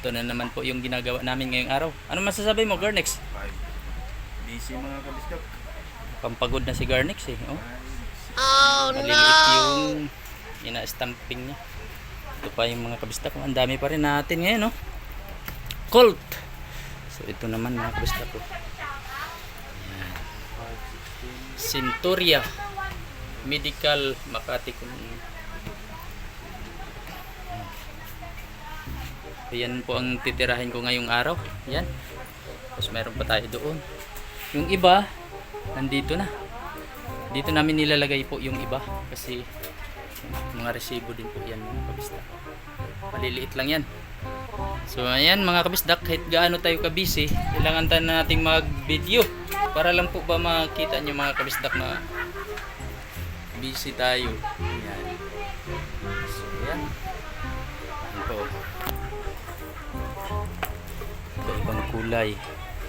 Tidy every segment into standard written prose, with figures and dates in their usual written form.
ito na naman po yung ginagawa namin ngayong araw. Ano masasabi mo, Garnex? Busy mga kabisdak. Pampagod na si Garnex eh. Oh. Oh Maliliit no! yung ina-stamping niya. Ito pa yung mga kabistak. Ang dami pa rin natin ngayon, no? Colt! So, ito naman mga kabistak ko. Ayan. Centuria Medical Makati. Yan po ang titirahin ko ngayong araw. Yan. Tapos meron pa tayo doon. Yung iba, nandito na. Dito namin nilalagay po yung iba. Kasi mga resibo din po yan mga kabisdak. Maliliit lang yan. So ayan mga kabisdak, kahit gaano tayo ka-busy, kailangan tayo nating mag-video. Para lang po ba makita nyo mga kabisdak na busy tayo. Ayan. So ayan. Ayan po. Ibang kulay.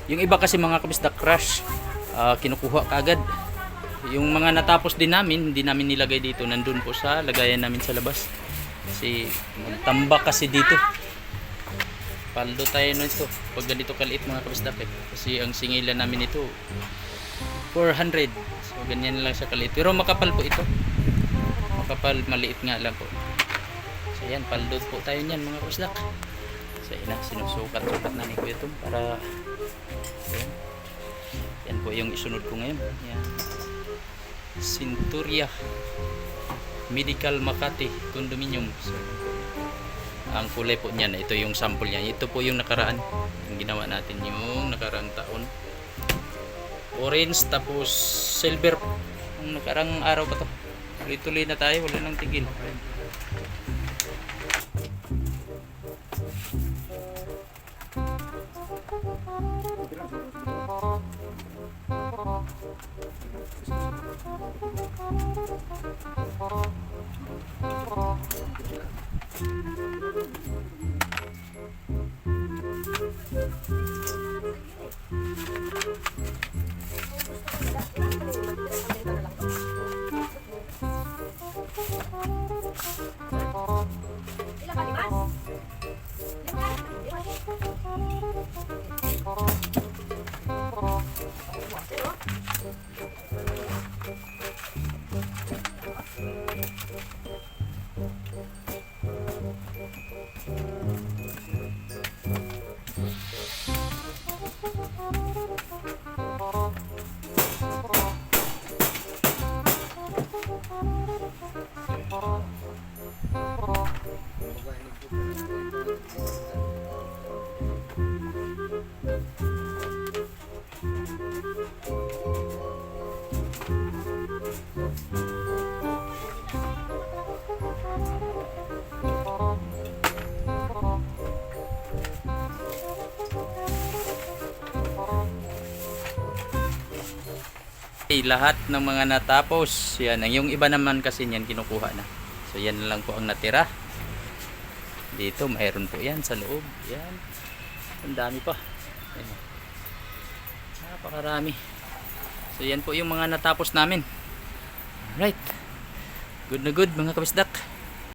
Yung iba kasi mga kabisdak crush, kinukuha kaagad. Yung mga natapos din namin, hindi namin nilagay dito, nandun po sa lagayan namin sa labas. Kasi magtambak kasi dito. Paldo tayo nito pag ganito kaliit mga kabisdak eh. Kasi ang singilan namin ito 400. So ganyan lang siya kaliit. Pero makapal po ito. Makapal, maliit nga lang po. So yan, paldo po tayo niyan mga kabisdak. So yun na, sinusukat-sukat na ni Kuya Tom para yan. Yan po yung isunod ko ngayon. Yan. Centuria Medical Makati Condominium. So, ang kulay po niyan, ito yung sample niya. Ito po yung nakaraan. Yung ginawa natin yung nakaraang taon. Orange tapos silver. Ang nakaraang araw pa to. Tuloy-tuloy na tayo, wala nang tigil. Lahat ng mga natapos yan, yung iba naman kasi yan kinukuha na. So yan lang po ang natira dito. Mayroon po yan sa loob. Yan, ang dami pa. Ayan. Napakarami. So yan po yung mga natapos namin. Alright, good na good mga kabisdak.